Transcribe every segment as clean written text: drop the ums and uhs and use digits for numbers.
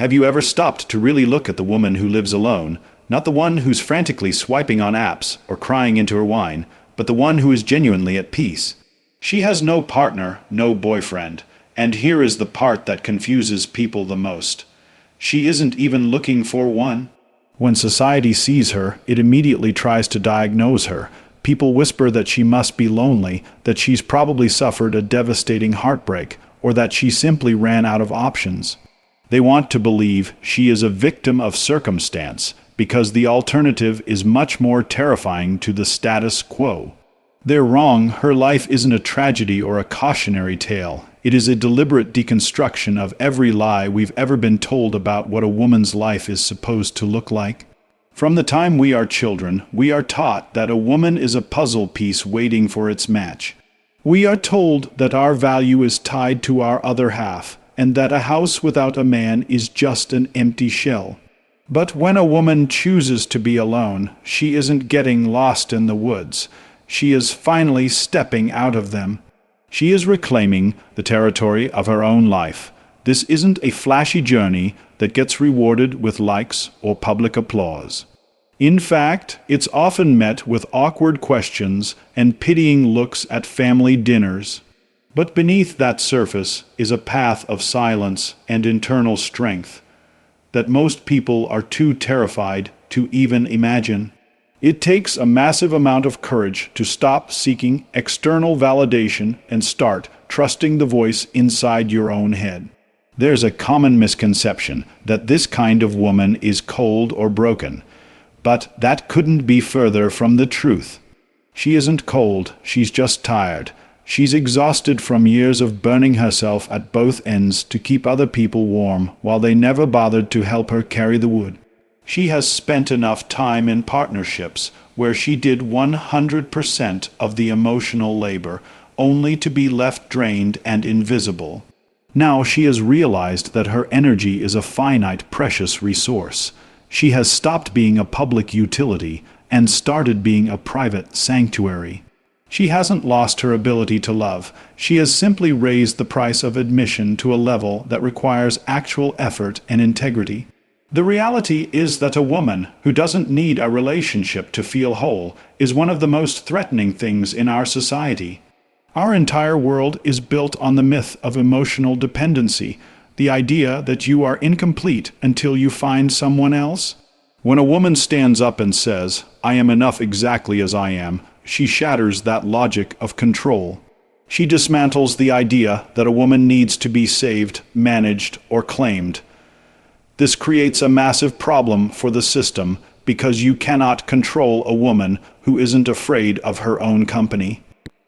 Have you ever stopped to really look at the woman who lives alone, not the one who's frantically swiping on apps or crying into her wine, but the one who is genuinely at peace? She has no partner, no boyfriend, and here is the part that confuses people the most. She isn't even looking for one. When society sees her, it immediately tries to diagnose her. People whisper that she must be lonely, that she's probably suffered a devastating heartbreak, or that she simply ran out of options. They want to believe she is a victim of circumstance, because the alternative is much more terrifying to the status quo. They're wrong. Her life isn't a tragedy or a cautionary tale. It is a deliberate deconstruction of every lie we've ever been told about what a woman's life is supposed to look like. From the time we are children, we are taught that a woman is a puzzle piece waiting for its match. We are told that our value is tied to our other half, and that a house without a man is just an empty shell. But when a woman chooses to be alone, she isn't getting lost in the woods. She is finally stepping out of them. She is reclaiming the territory of her own life. This isn't a flashy journey that gets rewarded with likes or public applause. In fact, it's often met with awkward questions and pitying looks at family dinners. But beneath that surface is a path of silence and internal strength that most people are too terrified to even imagine. It takes a massive amount of courage to stop seeking external validation and start trusting the voice inside your own head. There's a common misconception that this kind of woman is cold or broken, but that couldn't be further from the truth. She isn't cold, she's just tired. She's exhausted from years of burning herself at both ends to keep other people warm while they never bothered to help her carry the wood. She has spent enough time in partnerships where she did 100% of the emotional labor, only to be left drained and invisible. Now she has realized that her energy is a finite, precious resource. She has stopped being a public utility and started being a private sanctuary. She hasn't lost her ability to love. She has simply raised the price of admission to a level that requires actual effort and integrity. The reality is that a woman who doesn't need a relationship to feel whole is one of the most threatening things in our society. Our entire world is built on the myth of emotional dependency, the idea that you are incomplete until you find someone else. When a woman stands up and says, "I am enough exactly as I am," she shatters that logic of control. She dismantles the idea that a woman needs to be saved, managed, or claimed. This creates a massive problem for the system because you cannot control a woman who isn't afraid of her own company.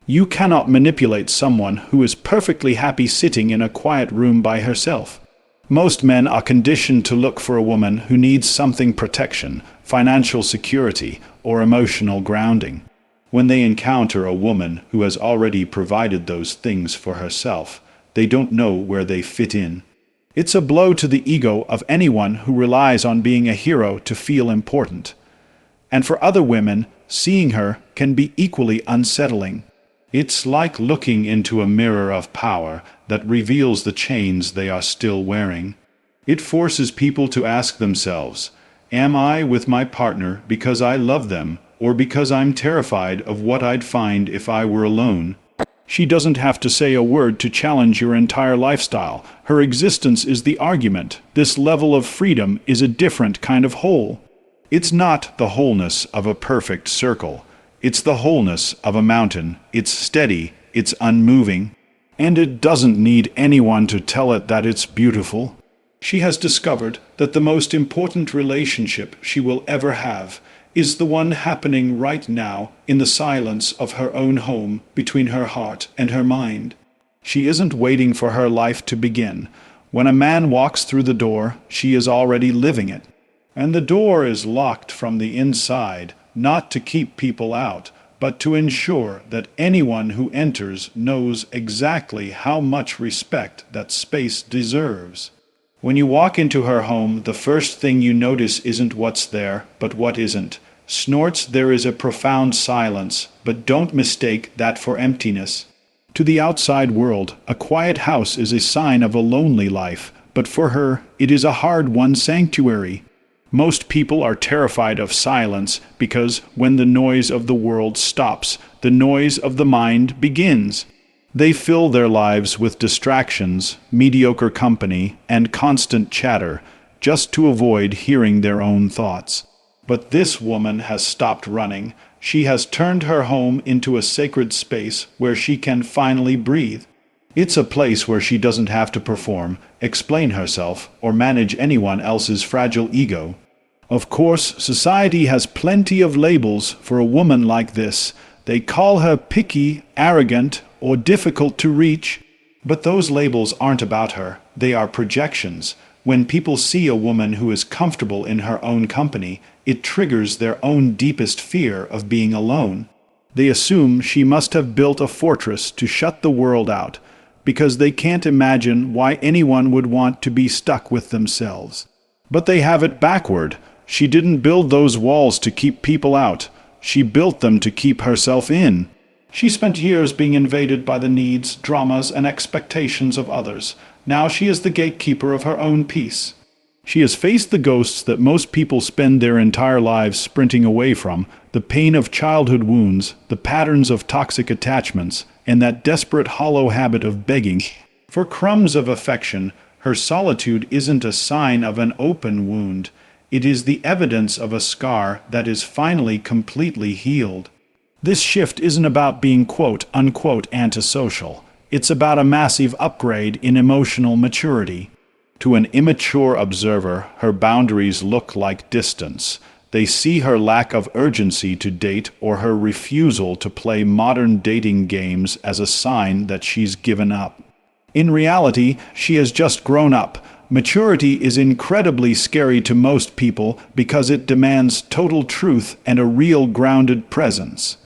You cannot manipulate someone who is perfectly happy sitting in a quiet room by herself. Most men are conditioned to look for a woman who needs something: protection, financial security, or emotional grounding. When they encounter a woman who has already provided those things for herself, they don't know where they fit in. It's a blow to the ego of anyone who relies on being a hero to feel important. And for other women, seeing her can be equally unsettling. It's like looking into a mirror of power that reveals the chains they are still wearing. It forces people to ask themselves, am I with my partner because I love them, or because I'm terrified of what I'd find if I were alone? She doesn't have to say a word to challenge your entire lifestyle. Her existence is the argument. This level of freedom is a different kind of whole. It's not the wholeness of a perfect circle. It's the wholeness of a mountain. It's steady, it's unmoving, and it doesn't need anyone to tell it that it's beautiful. She has discovered that the most important relationship she will ever have is the one happening right now in the silence of her own home between her heart and her mind. She isn't waiting for her life to begin. When a man walks through the door, she is already living it. And the door is locked from the inside, not to keep people out, but to ensure that anyone who enters knows exactly how much respect that space deserves. When you walk into her home, the first thing you notice isn't what's there, but what isn't. Snorts, there is a profound silence, but don't mistake that for emptiness. To the outside world, a quiet house is a sign of a lonely life, but for her it is a hard-won sanctuary. Most people are terrified of silence because when the noise of the world stops, the noise of the mind begins. They fill their lives with distractions, mediocre company, and constant chatter, just to avoid hearing their own thoughts. But this woman has stopped running. She has turned her home into a sacred space where she can finally breathe. It's a place where she doesn't have to perform, explain herself, or manage anyone else's fragile ego. Of course, society has plenty of labels for a woman like this. They call her picky, arrogant, or difficult to reach. But those labels aren't about her. They are projections. When people see a woman who is comfortable in her own company, it triggers their own deepest fear of being alone. They assume she must have built a fortress to shut the world out, because they can't imagine why anyone would want to be stuck with themselves. But they have it backward. She didn't build those walls to keep people out. She built them to keep herself in. She spent years being invaded by the needs, dramas, and expectations of others. Now she is the gatekeeper of her own peace. She has faced the ghosts that most people spend their entire lives sprinting away from, the pain of childhood wounds, the patterns of toxic attachments, and that desperate hollow habit of begging for crumbs of affection. Her solitude isn't a sign of an open wound. It is the evidence of a scar that is finally completely healed. This shift isn't about being quote-unquote antisocial. It's about a massive upgrade in emotional maturity. To an immature observer, her boundaries look like distance. They see her lack of urgency to date or her refusal to play modern dating games as a sign that she's given up. In reality, she has just grown up. Maturity is incredibly scary to most people because it demands total truth and a real grounded presence.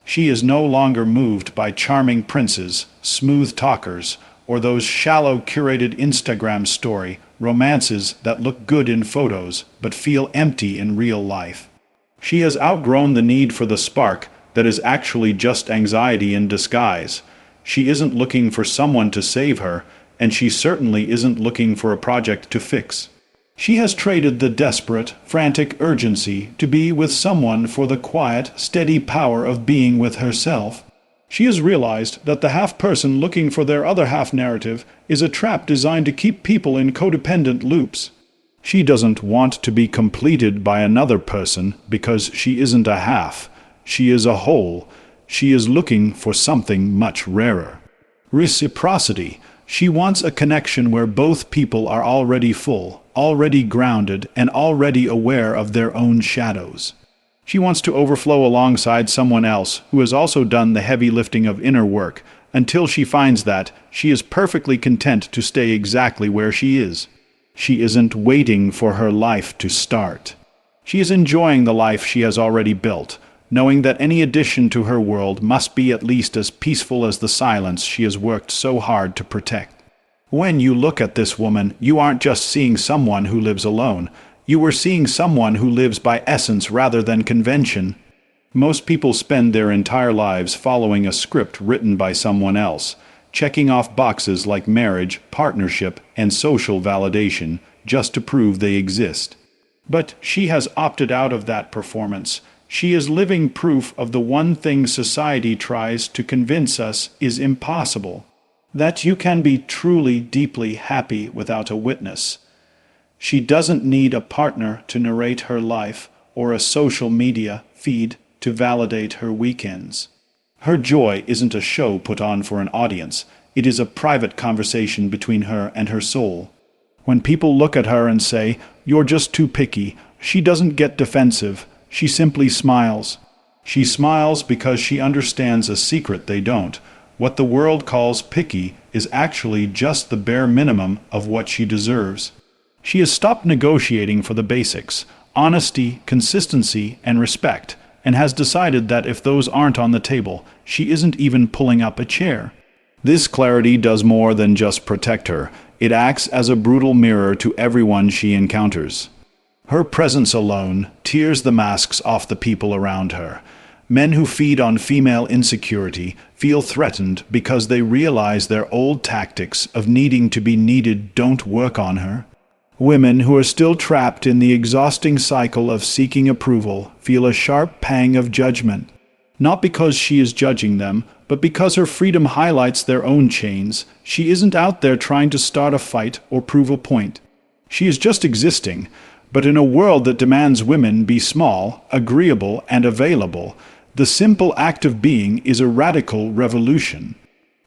She is no longer moved by charming princes, smooth talkers, or those shallow curated Instagram story romances that look good in photos but feel empty in real life. She has outgrown the need for the spark that is actually just anxiety in disguise. She isn't looking for someone to save her, and she certainly isn't looking for a project to fix. She has traded the desperate, frantic urgency to be with someone for the quiet, steady power of being with herself. She has realized that the half-person looking for their other half narrative is a trap designed to keep people in codependent loops. She doesn't want to be completed by another person because she isn't a half. She is a whole. She is looking for something much rarer. Reciprocity. She wants a connection where both people are already full, already grounded, and already aware of their own shadows. She wants to overflow alongside someone else who has also done the heavy lifting of inner work. Until she finds that, she is perfectly content to stay exactly where she is. She isn't waiting for her life to start. She is enjoying the life she has already built, knowing that any addition to her world must be at least as peaceful as the silence she has worked so hard to protect. When you look at this woman, you aren't just seeing someone who lives alone. You are seeing someone who lives by essence rather than convention. Most people spend their entire lives following a script written by someone else, checking off boxes like marriage, partnership, and social validation, just to prove they exist. But she has opted out of that performance. She is living proof of the one thing society tries to convince us is impossible: that you can be truly, deeply happy without a witness. She doesn't need a partner to narrate her life or a social media feed to validate her weekends. Her joy isn't a show put on for an audience. It is a private conversation between her and her soul. When people look at her and say, "You're just too picky," she doesn't get defensive. She simply smiles. She smiles because she understands a secret they don't. What the world calls picky is actually just the bare minimum of what she deserves. She has stopped negotiating for the basics: honesty, consistency, and respect, and has decided that if those aren't on the table, she isn't even pulling up a chair. This clarity does more than just protect her. It acts as a brutal mirror to everyone she encounters. Her presence alone tears the masks off the people around her. Men who feed on female insecurity feel threatened because they realize their old tactics of needing to be needed don't work on her. Women who are still trapped in the exhausting cycle of seeking approval feel a sharp pang of judgment, not because she is judging them, but because her freedom highlights their own chains. She isn't out there trying to start a fight or prove a point. She is just existing, but in a world that demands women be small, agreeable, and available, the simple act of being is a radical revolution.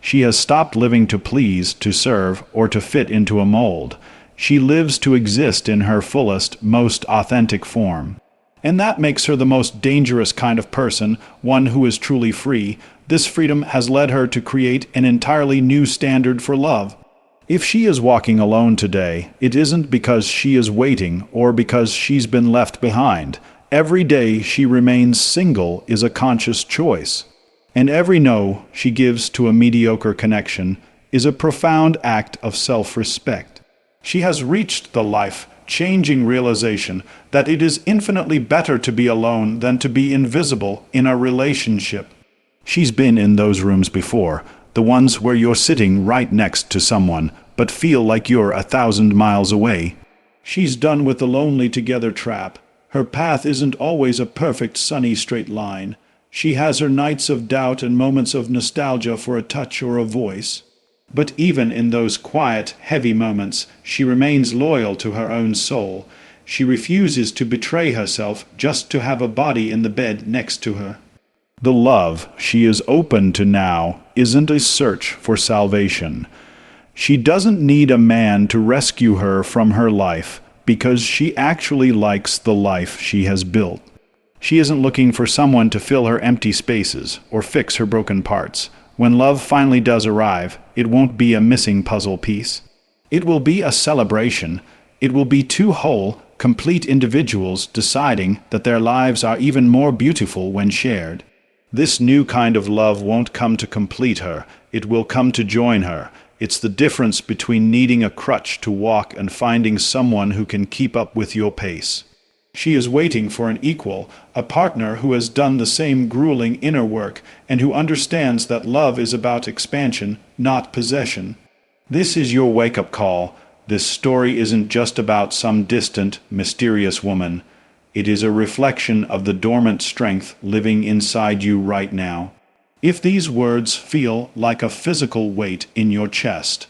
She has stopped living to please, to serve, or to fit into a mold. She lives to exist in her fullest, most authentic form. And that makes her the most dangerous kind of person, one who is truly free. This freedom has led her to create an entirely new standard for love. If she is walking alone today, it isn't because she is waiting or because she's been left behind. Every day she remains single is a conscious choice. And every no she gives to a mediocre connection is a profound act of self-respect. She has reached the life-changing realization that it is infinitely better to be alone than to be invisible in a relationship. She's been in those rooms before, the ones where you're sitting right next to someone, but feel like you're 1,000 miles away. She's done with the lonely together trap. Her path isn't always a perfect sunny straight line. She has her nights of doubt and moments of nostalgia for a touch or a voice. But even in those quiet, heavy moments, she remains loyal to her own soul. She refuses to betray herself just to have a body in the bed next to her. The love she is open to now isn't a search for salvation. She doesn't need a man to rescue her from her life because she actually likes the life she has built. She isn't looking for someone to fill her empty spaces or fix her broken parts. When love finally does arrive, it won't be a missing puzzle piece. It will be a celebration. It will be two whole, complete individuals deciding that their lives are even more beautiful when shared. This new kind of love won't come to complete her. It will come to join her. It's the difference between needing a crutch to walk and finding someone who can keep up with your pace. She is waiting for an equal, a partner who has done the same grueling inner work and who understands that love is about expansion, not possession. This is your wake-up call. This story isn't just about some distant, mysterious woman. It is a reflection of the dormant strength living inside you right now. If these words feel like a physical weight in your chest,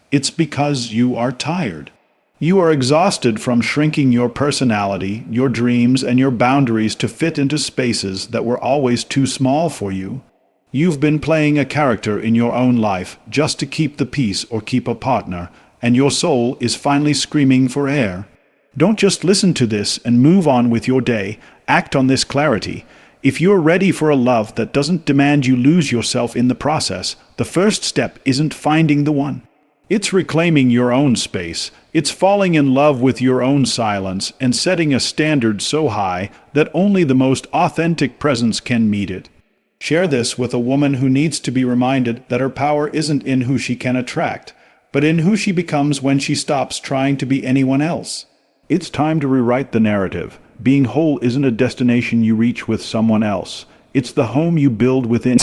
it's because you are tired. You are exhausted from shrinking your personality, your dreams, and your boundaries to fit into spaces that were always too small for you. You've been playing a character in your own life just to keep the peace or keep a partner, and your soul is finally screaming for air. Don't just listen to this and move on with your day. Act on this clarity. If you're ready for a love that doesn't demand you lose yourself in the process, the first step isn't finding the one. It's reclaiming your own space. It's falling in love with your own silence and setting a standard so high that only the most authentic presence can meet it. Share this with a woman who needs to be reminded that her power isn't in who she can attract, but in who she becomes when she stops trying to be anyone else. It's time to rewrite the narrative. Being whole isn't a destination you reach with someone else. It's the home you build within.